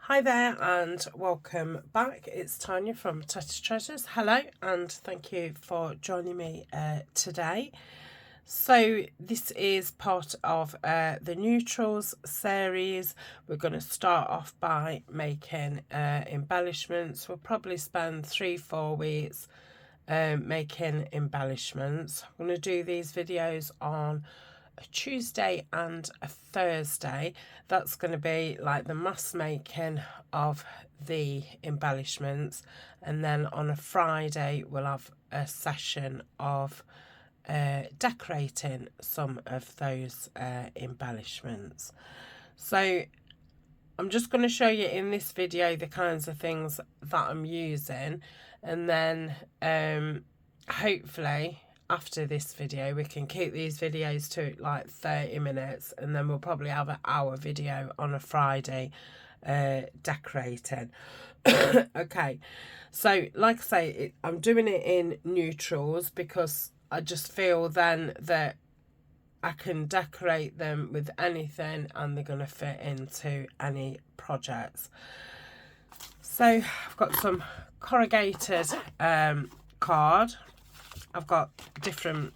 Hi there and welcome back. It's Tania from Tatty Treasures. Hello and thank you for joining me today. So this is part of the neutrals series. We're going to start off by making embellishments. We'll probably spend 3-4 weeks making embellishments. I'm going to do these videos on a Tuesday and a Thursday. That's going to be like the mass making of the embellishments, and then on a Friday we'll have a session of decorating some of those embellishments. So I'm just going to show you in this video the kinds of things that I'm using, and then hopefully after this video we can keep these videos to like 30 minutes, and then we'll probably have an hour video on a Friday decorating. Okay, so like I say, I'm doing it in neutrals because I just feel then that I can decorate them with anything and they're going to fit into any projects. So I've got some corrugated card. I've got different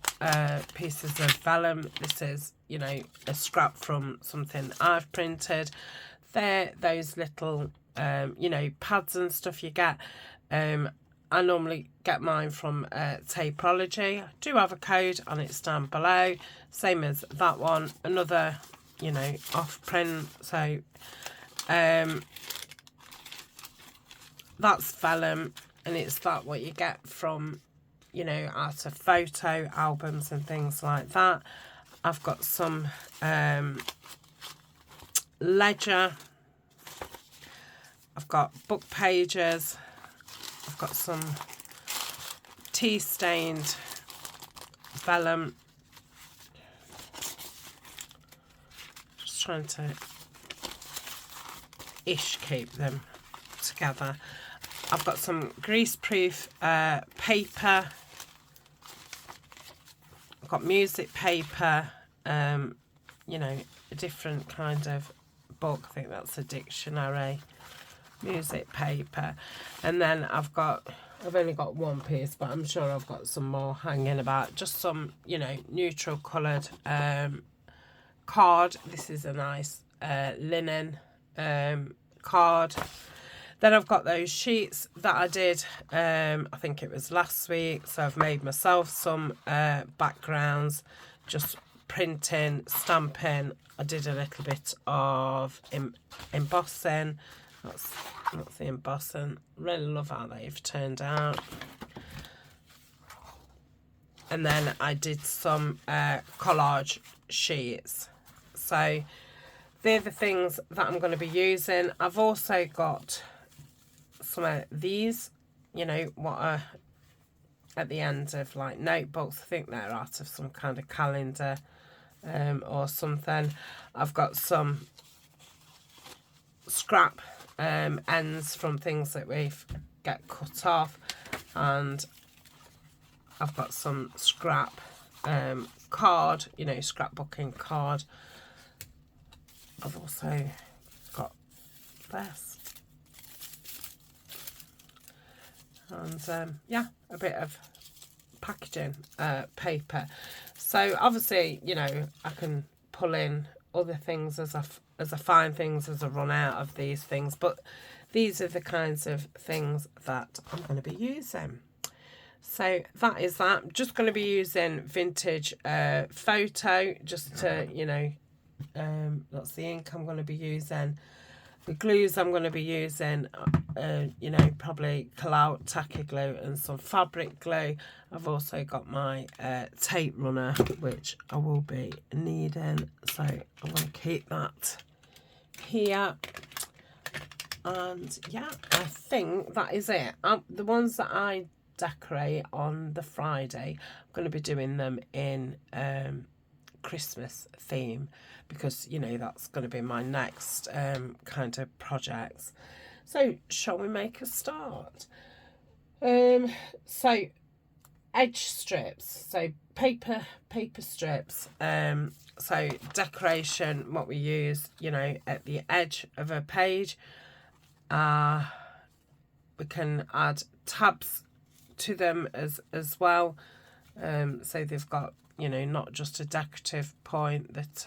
pieces of vellum. This is, you know, a scrap from something I've printed. They're those little, you know, pads and stuff you get. I normally get mine from Tapeology. I do have a code and it's down below. Same as that one. Another, you know, off print. So that's vellum, and it's that what you get from, you know, out of photo albums and things like that. I've got some ledger. I've got book pages. I've got some tea stained vellum. Just trying to keep them together. I've got some greaseproof paper. I've got music paper, you know, a different kind of book. I think that's a dictionary. Music paper. And then I've only got one piece, but I'm sure I've got some more hanging about. Just some, you know, neutral coloured card. This is a nice linen card. Then I've got those sheets that I did, I think it was last week. So I've made myself some backgrounds, just printing, stamping. I did a little bit of embossing. That's the embossing. Really love how they've turned out. And then I did some collage sheets. So they're the things that I'm going to be using. I've also got some of these, you know, what are at the end of like notebooks. I think they're out of some kind of calendar or something. I've got some scrap ends from things that we've get cut off, and I've got some scrap card, you know, scrapbooking card. I've also got this, and yeah, a bit of packaging paper. So obviously, you know, I can pull in other things as I find things as I run out of these things, but these are the kinds of things that I'm going to be using. So that is that. I'm just going to be using vintage photo, just to, you know, that's the ink I'm going to be using. The glues I'm going to be using, you know, probably Clout tacky glue and some fabric glue. I've also got my tape runner, which I will be needing, so I'm going to keep that here. And yeah, I think that is it. The ones that I decorate on the Friday, I'm going to be doing them in Christmas theme, because, you know, that's going to be my next kind of projects. So shall we make a start? So edge strips, so paper strips. So decoration, what we use, you know, at the edge of a page. we can add tabs to them as well, so they've got, you know, not just a decorative point that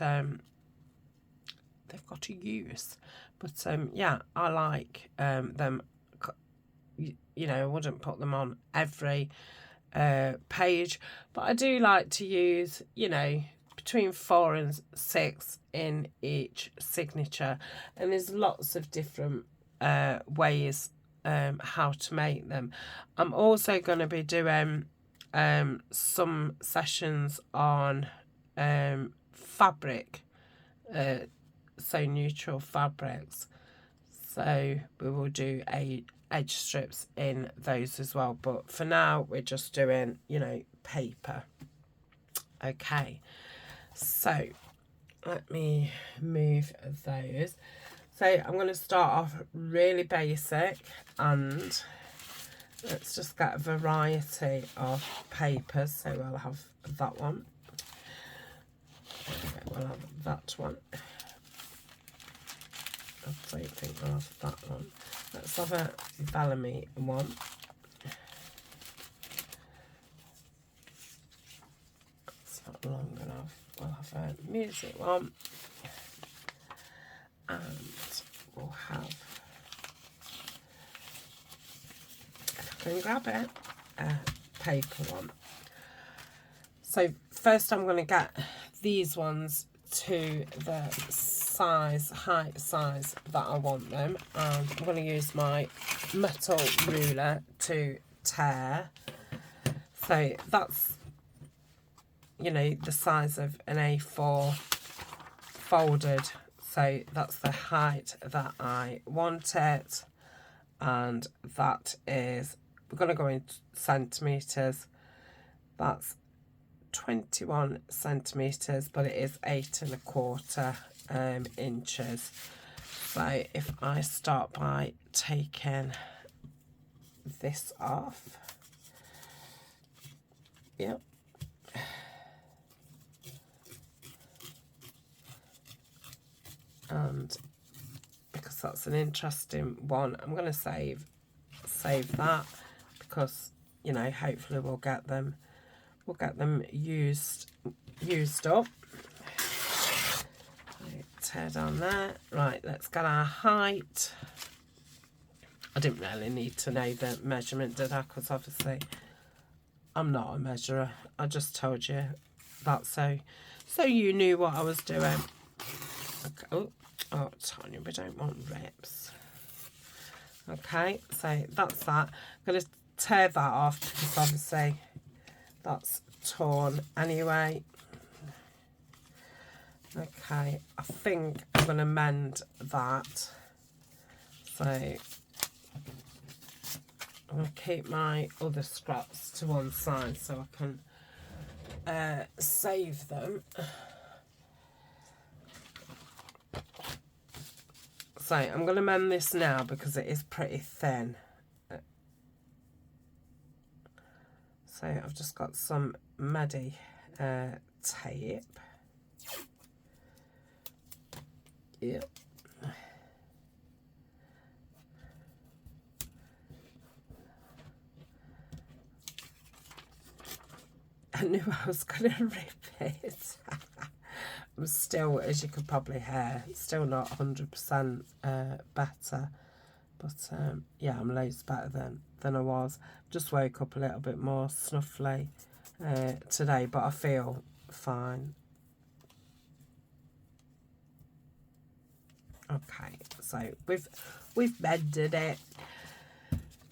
they've got to use. But yeah, I like them. You know, I wouldn't put them on every page, but I do like to use, you know, between 4 and 6 in each signature, and there's lots of different ways how to make them. I'm also going to be doing some sessions on fabric, so neutral fabrics, so we will do edge strips in those as well, but for now we're just doing, you know, paper. Okay, so let me move those. So I'm going to start off really basic, and let's just get a variety of papers. So we'll have that one, okay, we'll have that one, I don't think we'll have that one. Let's have a Bellamy one. It's not long enough. We'll have a music one. And we'll have, if I can grab it, a paper one. So first I'm going to get these ones to the height size that I want them, and I'm going to use my metal ruler to tear. So that's, you know, the size of an A4 folded, so that's the height that I want it, and that is, we're going to go in centimetres, that's 21 centimetres, but it is 8 1/4 inches. So if I start by taking this off, yep, and because that's an interesting one, I'm going to save that, because, you know, hopefully we'll get them used up. Tear down there. Right, let's get our height. I didn't really need to know the measurement, did I? Because obviously I'm not a measurer. I just told you that so you knew what I was doing. Okay. Oh, Tanya, we don't want rips. Okay, so that's that. I'm going to tear that off because obviously that's torn anyway. Okay, I think I'm going to mend that. So I'm going to keep my other scraps to one side so I can save them. So I'm going to mend this now because it is pretty thin. So I've just got some Medi tape. Yep. I knew I was going to rip it. I'm still, as you could probably hear, still not 100% better. But yeah, I'm loads better than I was. Just woke up a little bit more snuffly today, but I feel fine. Okay, so we've mended it.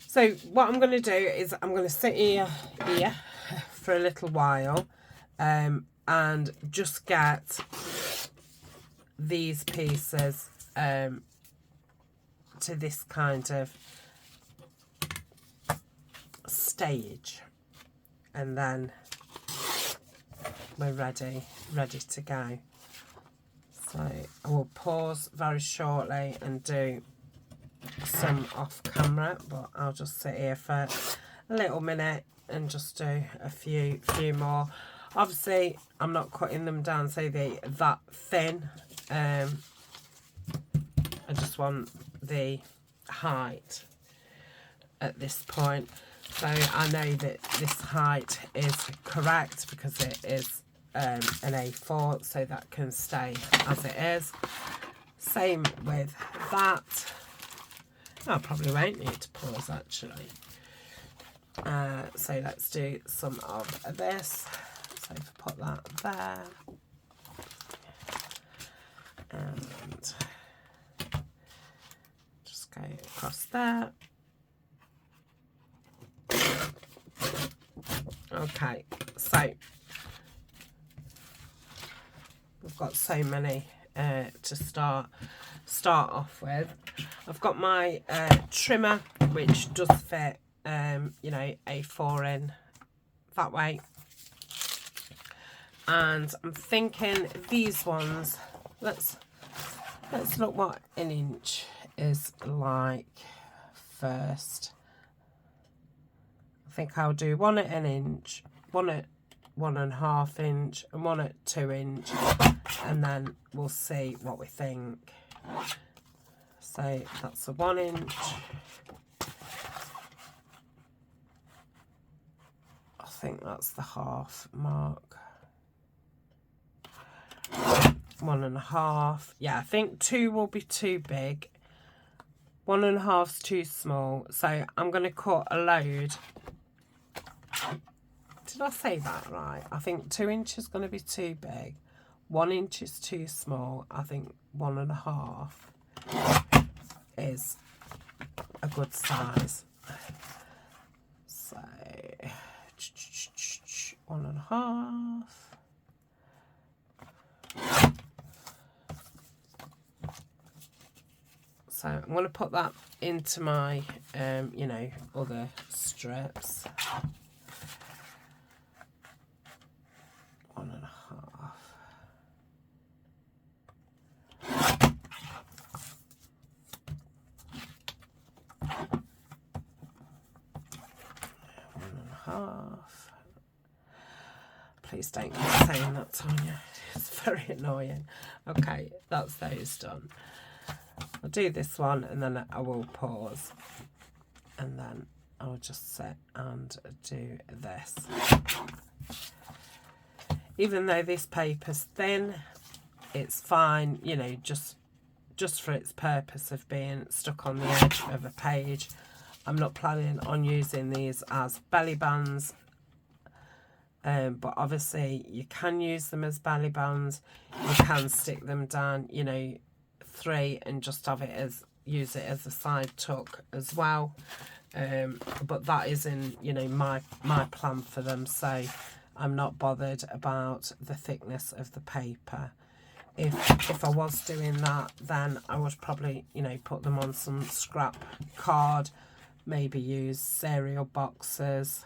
So what I'm going to do is I'm going to sit here for a little while and just get these pieces to this kind of stage, and then we're ready to go. So I will pause very shortly and do some off camera, but I'll just sit here for a little minute and just do a few more. Obviously I'm not cutting them down so they're that thin. I just want the height at this point. So I know that this height is correct because it is an A4, so that can stay as it is. Same with that. I probably won't need to pause actually. So let's do some of this. So if I put that there, and just go across there. Okay, so we've got so many to start off with. I've got my trimmer, which does fit, you know, A4 in that way. And I'm thinking these ones, let's look what an inch is like first. I think I'll do one at an inch, one at 1.5 inch, and one at 2 inch, and then we'll see what we think. So that's a 1 inch. I think that's the half mark. 1.5. Yeah, I think 2 will be too big. 1.5's too small. So I'm going to cut a load. Did I say that right? I think 2 inches is going to be too big. 1 inch is too small. I think 1.5 is a good size. So 1.5. So I'm going to put that into my, you know, other strips. 1.5. Please don't keep saying that, Tania. It's very annoying. Okay, that's those done. I'll do this one and then I will pause, and then I'll just sit and do this. Even though this paper's thin, it's fine, you know, just for its purpose of being stuck on the edge of a page. I'm not planning on using these as belly bands, but obviously you can use them as belly bands. You can stick them down, you know, 3 and just have it as, use it as a side tuck as well. But that isn't, you know, my plan for them, so I'm not bothered about the thickness of the paper. If I was doing that, then I would probably, you know, put them on some scrap card, maybe use cereal boxes,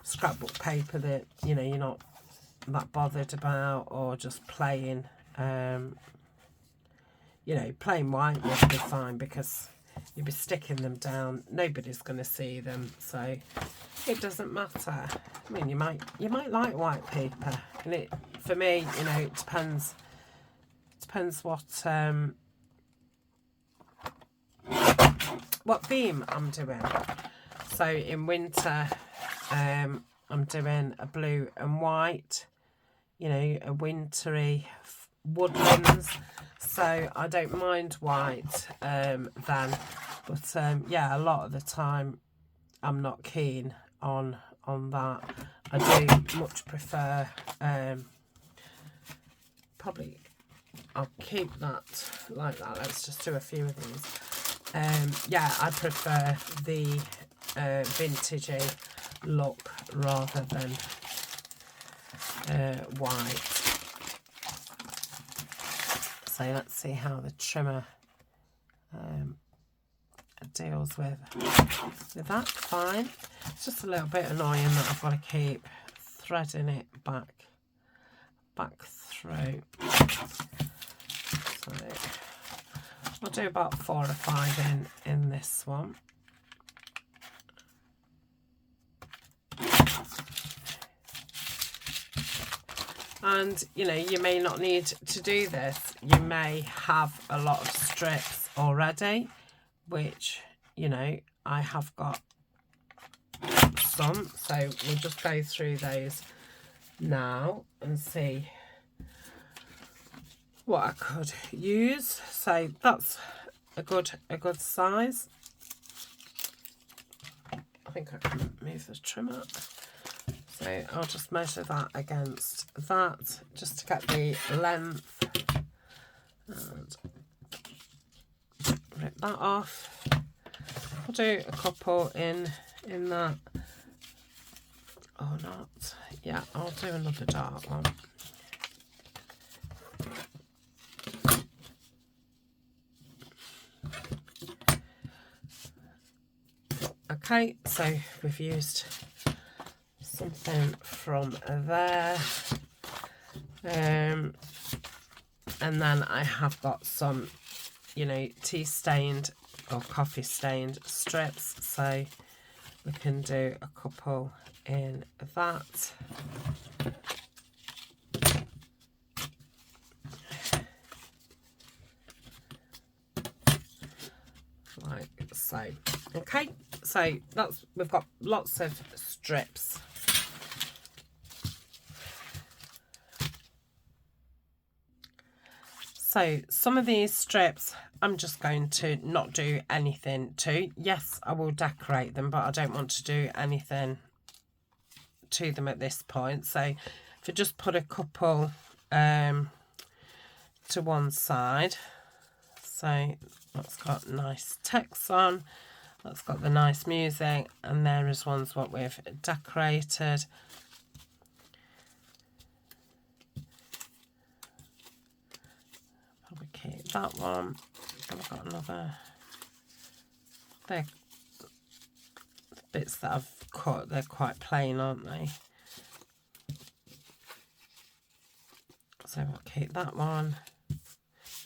scrapbook paper that, you know, you're not that bothered about, or just plain, you know, plain white would be fine, because you'll be sticking them down, nobody's going to see them, so it doesn't matter. I mean, you might like white paper, and it, for me, you know, it depends what theme I'm doing. So in winter, I'm doing a blue and white, you know, a wintry woodlands, so I don't mind white then, but yeah, a lot of the time I'm not keen on that. I do much prefer, probably I'll keep that like that. Let's just do a few of these. Yeah, I prefer the vintagey look rather than white. So let's see how the trimmer deals with that. Fine. It's just a little bit annoying that I've got to keep threading it back through. So I'll do about 4 or 5 in this one. And, you know, you may not need to do this. You may have a lot of strips already, which, you know, I have got some, so we'll just go through those now and see what I could use. So that's a good size. I think I can move the trimmer. So I'll just measure that against that just to get the length and rip that off. I'll do a couple in that, or not. Yeah, I'll do another dark one. Okay, so we've used something from there, and then I have got some, you know, tea stained or coffee stained strips, so we can do a couple in that. Like so. Okay, so we've got lots of strips. So some of these strips I'm just going to not do anything to. Yes, I will decorate them, but I don't want to do anything to them at this point. So if I just put a couple to one side. So that's got nice text on, that's got the nice music, and there is ones what we've decorated. Probably keep that one. And I've got another. They're the bits that I've cut, they're quite plain, aren't they? So we'll keep that one.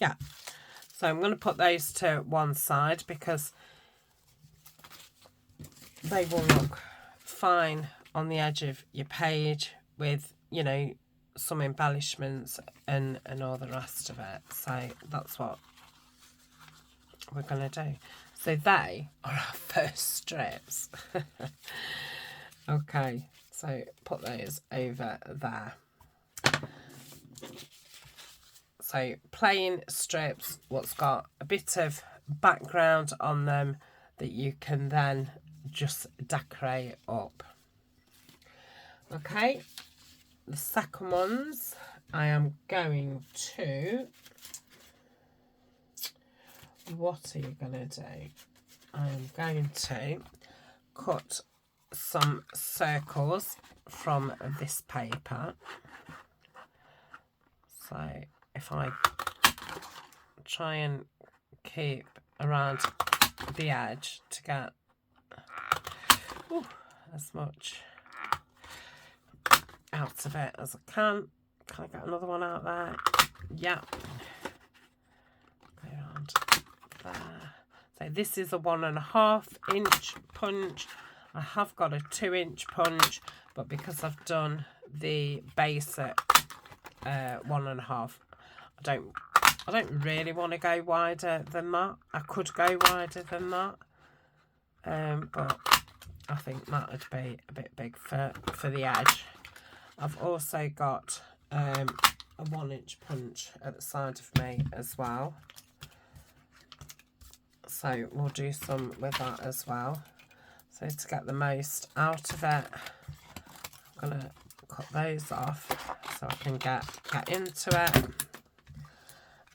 Yeah. So I'm going to put those to one side because they will look fine on the edge of your page with, you know, some embellishments and all the rest of it. So that's what we're going to do. So they are our first strips. Okay, so put those over there. So plain strips, what's got a bit of background on them that you can then just decorate up. Okay, the second ones I am going to, what are you going to do? I am going to cut some circles from this paper. So if I try and keep around the edge to get as much out of it as I can. Can I get another one out there? Yeah. Go around there. So this is a 1.5 inch punch. I have got a 2-inch punch, but because I've done the basic 1.5, I don't really want to go wider than that. I could go wider than that, but I think that would be a bit big for the edge. I've also got a 1-inch punch at the side of me as well, so we'll do some with that as well. So to get the most out of it, I'm going to cut those off so I can get into it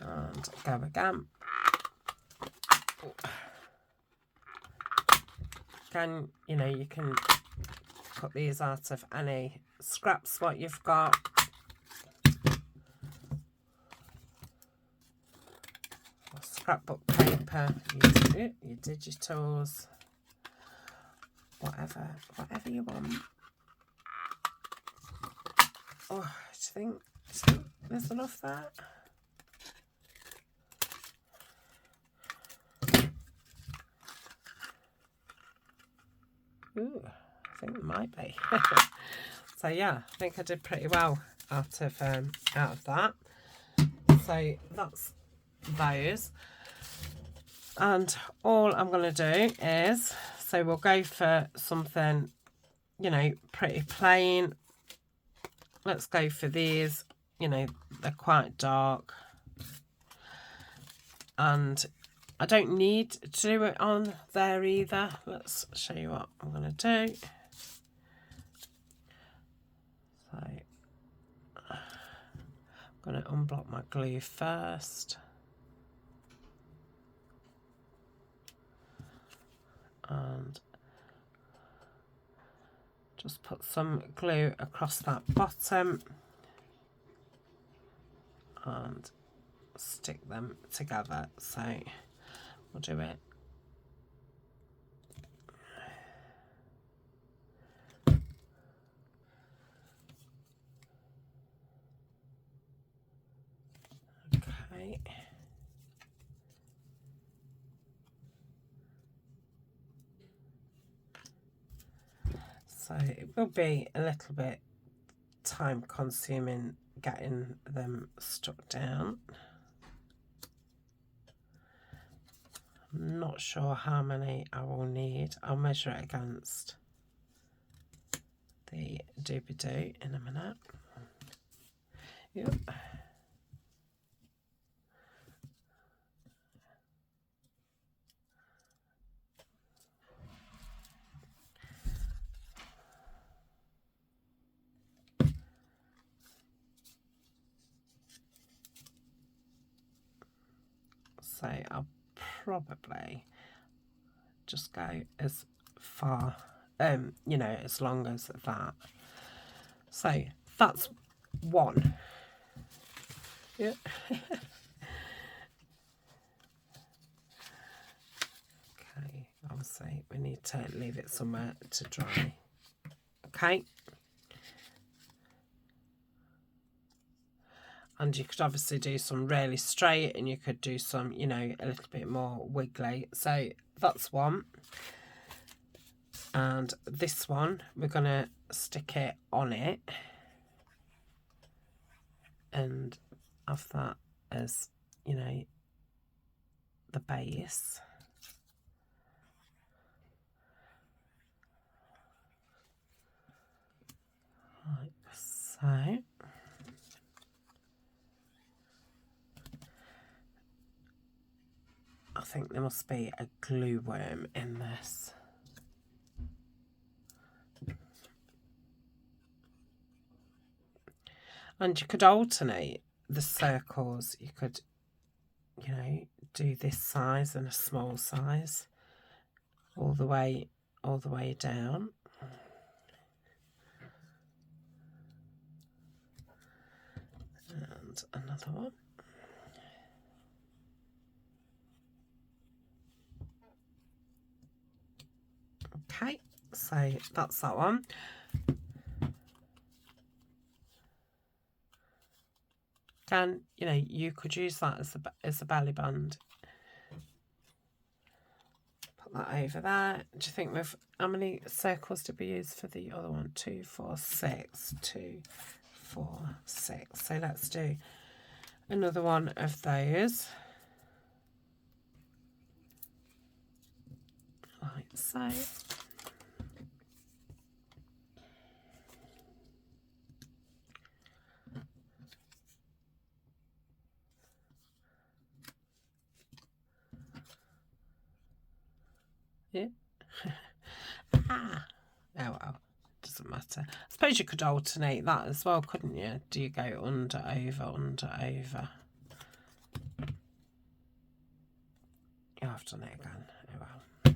and go again. Again, you know, you can cut these out of any scraps what you've got. Or scrapbook paper, your digitals, whatever you want. Oh, do you think there's enough there? Ooh, I think it might be. So yeah, I think I did pretty well out of that. So that's those. And all I'm going to do is, so we'll go for something, you know, pretty plain. Let's go for these, you know, they're quite dark. And I don't need to do it on there either. Let's show you what I'm going to do. So I'm going to unblock my glue first. And just put some glue across that bottom and stick them together. So we'll do it. Okay. So it will be a little bit time consuming getting them stuck down. I'm not sure how many I will need. I'll measure it against the doobie-doo in a minute. Yep. So I'll probably just go as far, you know, as long as that. So that's one. Yeah. Okay, obviously we need to leave it somewhere to dry. Okay. And you could obviously do some really straight and you could do some, you know, a little bit more wiggly. So that's one. And this one, we're going to stick it on it and have that as, you know, the base. Like so. I think there must be a glue worm in this. And you could alternate the circles. You could, you know, do this size and a small size all the way down. And another one. Okay, so that's that one. Again, you know, you could use that as a belly band. Put that over there. Do you think how many circles did we use for the other one? 2, 4, 6. 2, 4, 6. So let's do another one of those. Like so. Yeah. Ah. Oh well, doesn't matter. I suppose you could alternate that as well, couldn't you? Do you go under, over, under, over? Oh, I've done it again. Oh well.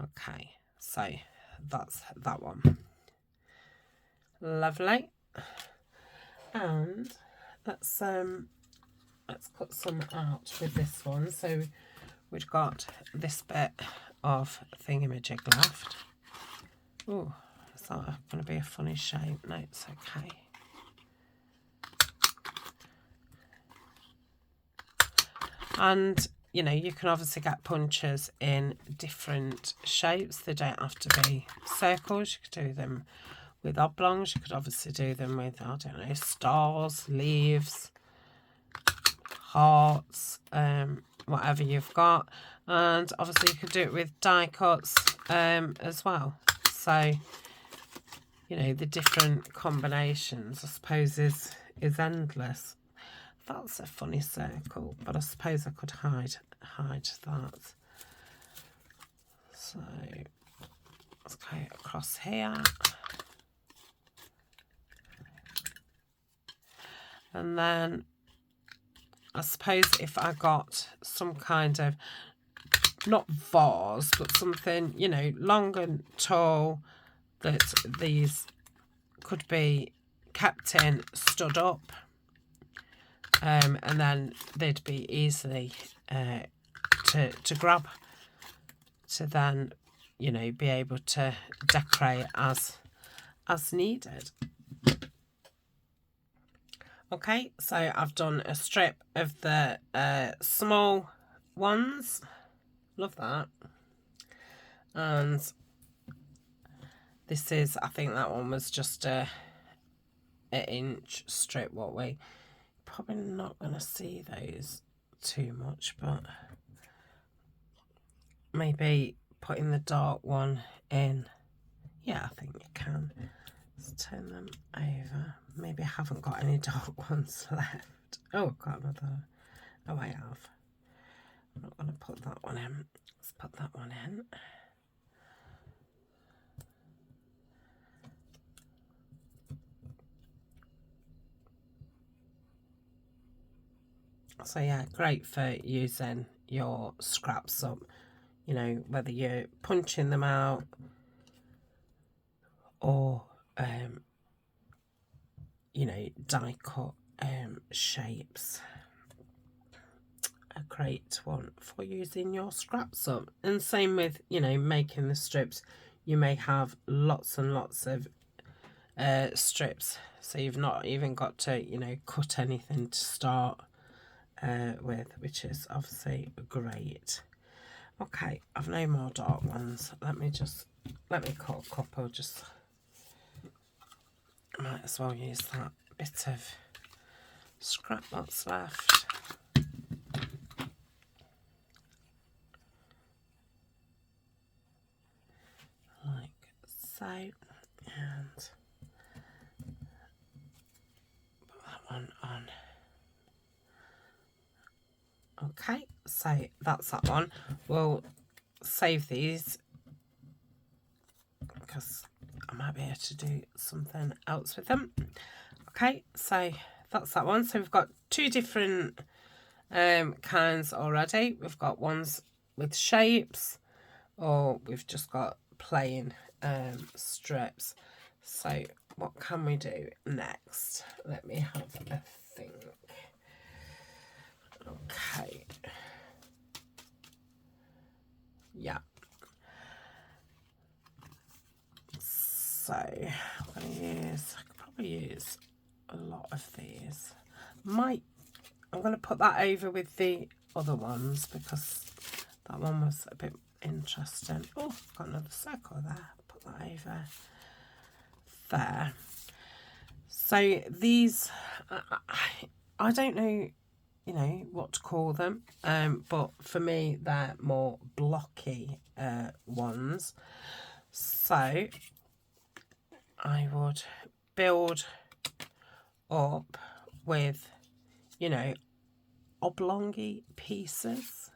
Okay, so that's that one. Lovely. And let's cut some out with this one. So we've got this bit of thingamajig left. Oh, is that going to be a funny shape? No, it's okay. And you know, you can obviously get punches in different shapes. They don't have to be circles. You could do them with oblongs. You could obviously do them with, I don't know, stars, leaves, hearts, whatever you've got. And obviously you could do it with die cuts as well. So, you know, the different combinations, I suppose, is endless. That's a funny circle, but I suppose I could hide that. So let's go across here. And then I suppose if I got some kind of, not vase, but something, you know, long and tall, that these could be kept in, stood up, and then they'd be easily to grab, to then, you know, be able to decorate as needed. Okay, so I've done a strip of the small ones. Love that. And this is, I think that one was just a inch strip. What we probably not going to see those too much, but maybe putting the dark one in. Yeah, I think you can. Let's turn them over. Maybe I haven't got any dark ones left. Oh, I've got another. Oh, I have. I'm not going to put that one in. Let's put that one in. So yeah, great for using your scraps up, you know, whether you're punching them out or, you know, die cut shapes. A great one for using your scraps up. And same with, you know, making the strips. You may have lots and lots of strips, so you've not even got to, you know, cut anything to start with, which is obviously great. Okay, I've no more dark ones. Let me cut a couple. Just might as well use that bit of scrap that's left. Like so, and put that one on. Okay, so that's that one. We'll save these because I might be able to do something else with them. Okay, so that's that one. So we've got two different kinds already. We've got ones with shapes, or we've just got plain strips. So what can we do next? Let me have a think. Okay. Yeah. So I'm going to use, I could probably use a lot of these. I'm going to put that over with the other ones because that one was a bit interesting. Oh, I've got another circle there. Put that over there. So these, I don't know, you know, what to call them, but for me they're more blocky ones. So I would build up with, you know, oblongy pieces.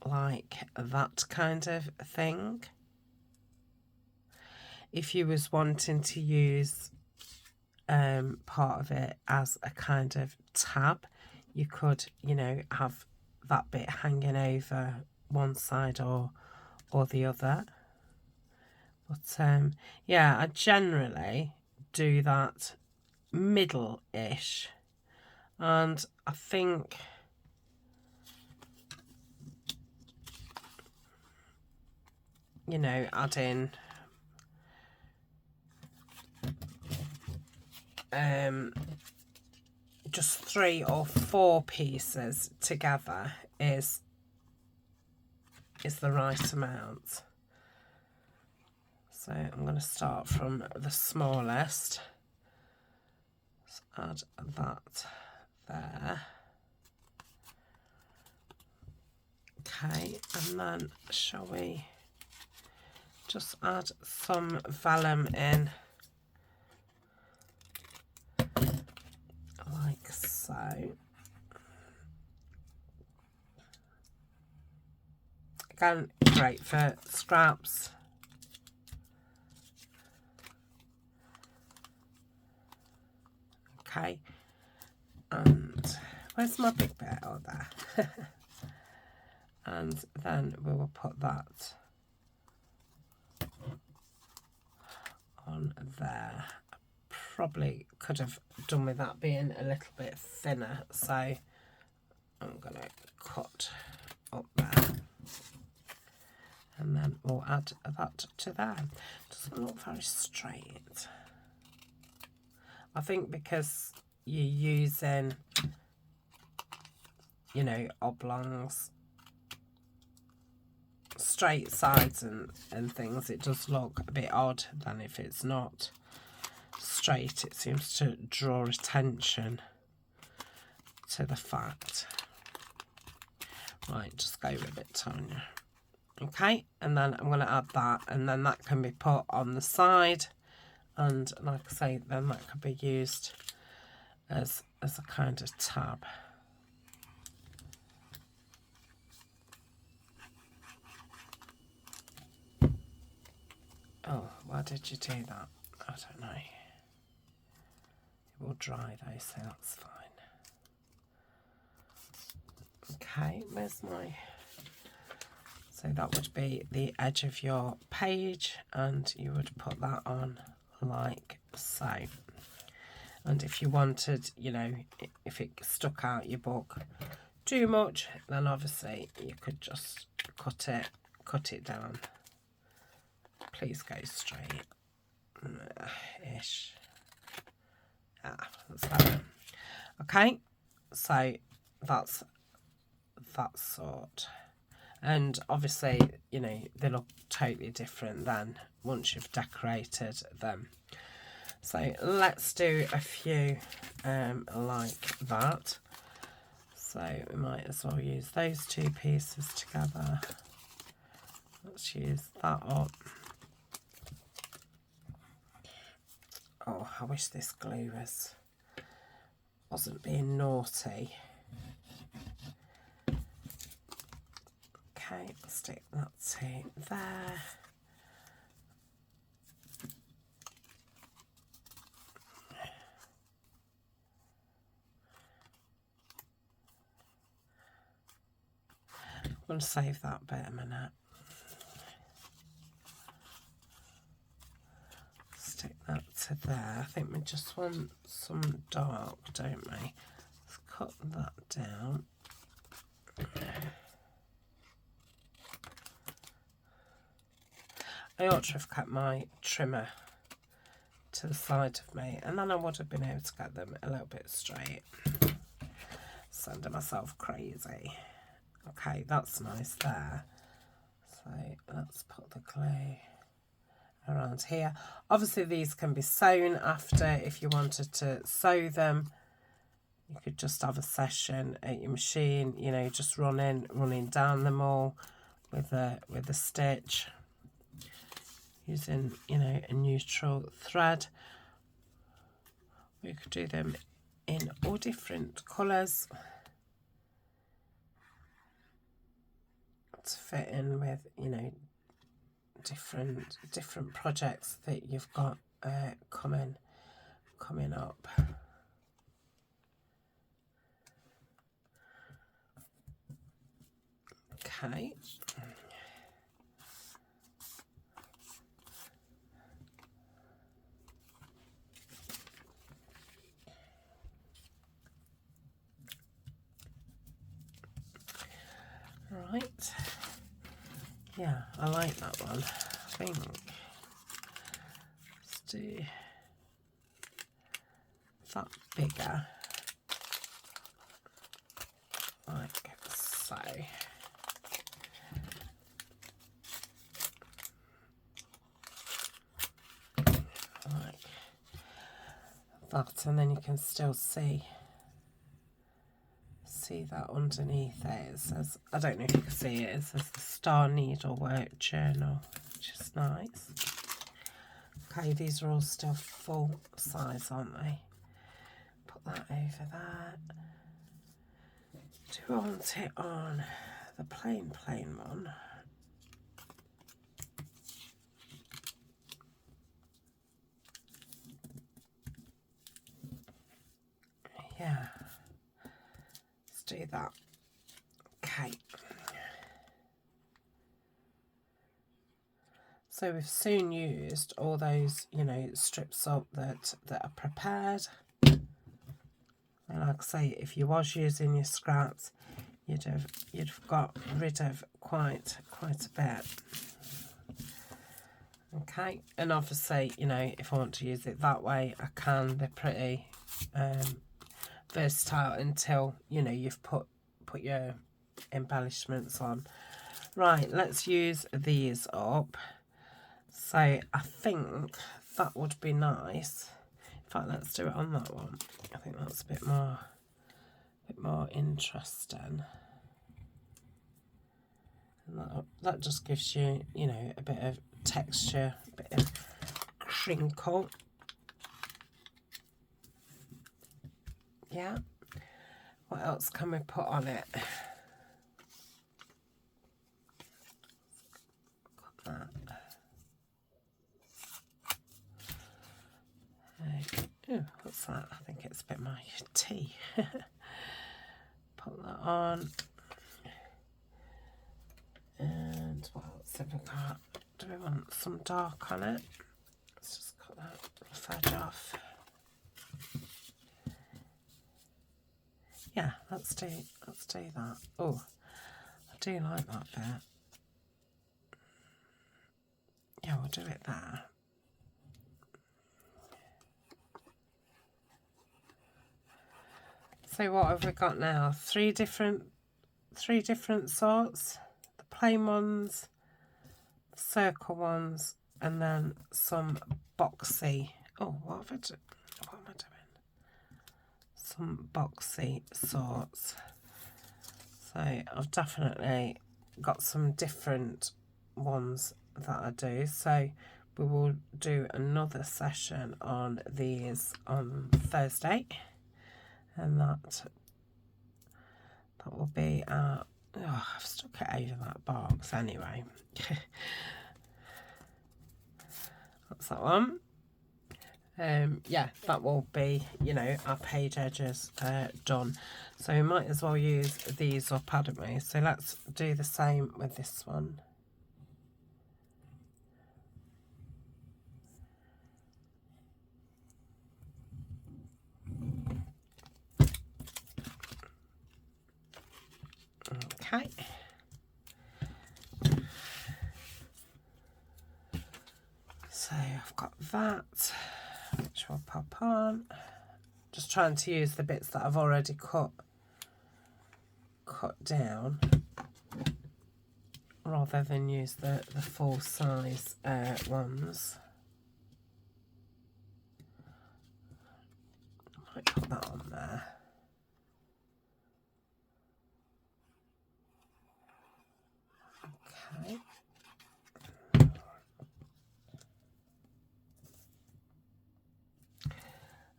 Like that kind of thing. If you was wanting to use part of it as a kind of tab, you could, you know, have that bit hanging over one side or the other. But yeah, I generally do that middle-ish, and I think you know, add in just 3 or 4 pieces together is the right amount. So I'm going to start from the smallest. Let's add that there. Okay, and then shall we just add some vellum in, like so. Again, great for scraps. Okay, and where's my big bit? Oh, there. And then we will put that on there. Probably could have done with that being a little bit thinner, so I'm going to cut up there, and then we'll add that to there. Doesn't look very straight. I think because you're using, you know, oblongs, straight sides and things, it does look a bit odd than if it's not straight. It seems to draw attention to the fact. Right, just go with it, Tania. Okay, and then I'm going to add that, and then that can be put on the side, and like I say, then that could be used as a kind of tab. Oh, why did you do that? I don't know. It will dry though, so that's fine. Okay, where's my... So that would be the edge of your page, and you would put that on like so. And if you wanted, you know, if it stuck out your book too much, then obviously you could just cut it down. Please go straight. Ish. That's better. Okay, so that's that sort. And obviously, you know, they look totally different then once you've decorated them. So let's do a few like that. So we might as well use those 2 pieces together. Let's use that up. Oh, I wish this glue wasn't being naughty. Okay, stick that to there. I'm going to save that bit a minute. Stick that to there. I think we just want some dark, don't we? Let's cut that down. I ought to have kept my trimmer to the side of me, and then I would have been able to get them a little bit straight. Sending myself crazy. Okay, that's nice there. So let's put the glue around here. Obviously these can be sewn after. If you wanted to sew them, you could just have a session at your machine, you know, just running down them all with a stitch, using, you know, a neutral thread. We could do them in all different colours to fit in with, you know, different projects that you've got coming up. Okay. Right. Yeah, I like that one. I think let's do that bigger, like so. Like that, and then you can still see that underneath it. It says, I don't know if you can see it, it says the Star Needlework Journal, which is nice. Okay, these are all still full size, aren't they? Put that over there. Do I want it on the plain one? Yeah, let's do that. Okay. So we've soon used all those, you know, strips up that are prepared. And like I say, if you was using your scraps, you'd have got rid of quite a bit. Okay, and obviously, you know, if I want to use it that way, I can. They're pretty versatile until, you know, you've put your embellishments on. Right, let's use these up. So I think that would be nice. In fact, let's do it on that one. I think that's a bit more interesting. And that just gives you, you know, a bit of texture, a bit of crinkle. Yeah. What else can we put on it? Got that. Oh, what's that? I think it's a bit my tea. Put that on. And what else have we got? Do we want some dark on it? Let's just cut that rough edge off. Yeah, let's do that. Oh, I do like that bit. Yeah, we'll do it there. So what have we got now? Three different sorts. The plain ones, the circle ones, and then some boxy. Oh, what am I doing? Some boxy sorts. So I've definitely got some different ones that I do. So we will do another session on these on Thursday. And that will be I've stuck it over that box anyway. That's that one. Yeah, that will be, you know, our page edges done. So we might as well use these up, hadn't we? So let's do the same with this one. Okay. So I've got that, which will pop on. Just trying to use the bits that I've already cut down, rather than use the full size ones. I might put that on there. Okay.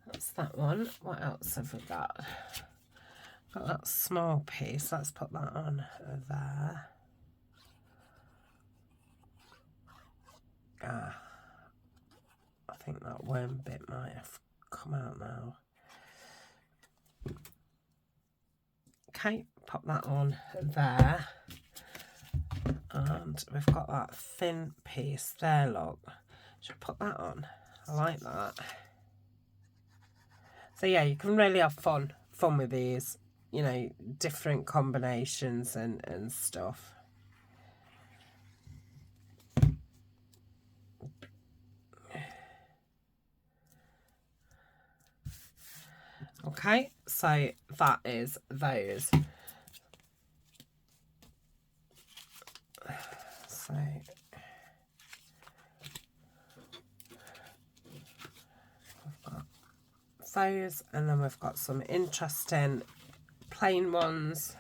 That's that one. What else have we got? Got that small piece. Let's put that on there. I think that worm bit might have come out now. Okay, pop that on there. And we've got that thin piece there, look. Should I put that on? I like that. So yeah, you can really have fun with these, you know, different combinations and stuff. Okay, so that is those. So those, and then we've got some interesting plain ones,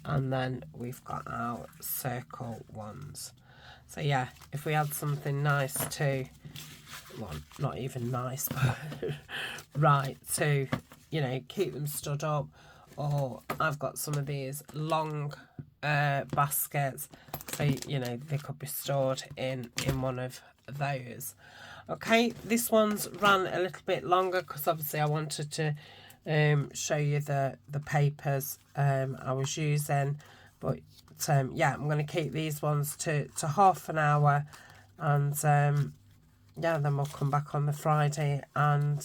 and then we've got our circle ones. So yeah, if we had something nice to, well, not even nice, but right, to, you know, keep them stood up, or I've got some of these long baskets, so, you know, they could be stored in one of those. Okay, this one's ran a little bit longer because obviously I wanted to show you the papers I was using, but yeah, I'm going to keep these ones to half an hour, and yeah, then we'll come back on the Friday and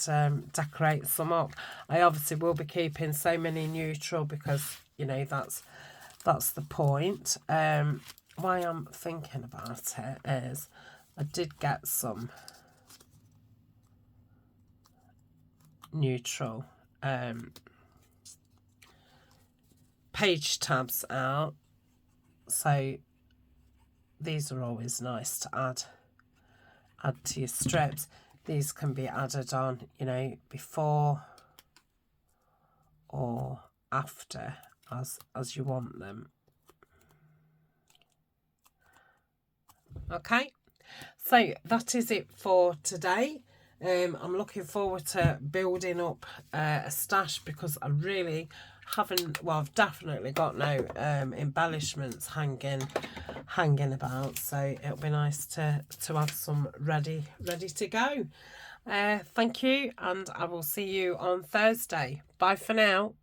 decorate some up. I obviously will be keeping so many neutral because, you know, that's the point. Why I'm thinking about it is I did get some neutral page tabs out, so these are always nice to add to your strips. These can be added on, you know, before or after as you want them. Okay, so that is it for today. I'm looking forward to building up a stash because I really haven't, well, I've definitely got no embellishments hanging about, so it'll be nice to have some ready to go. Thank you, and I will see you on Thursday. Bye for now.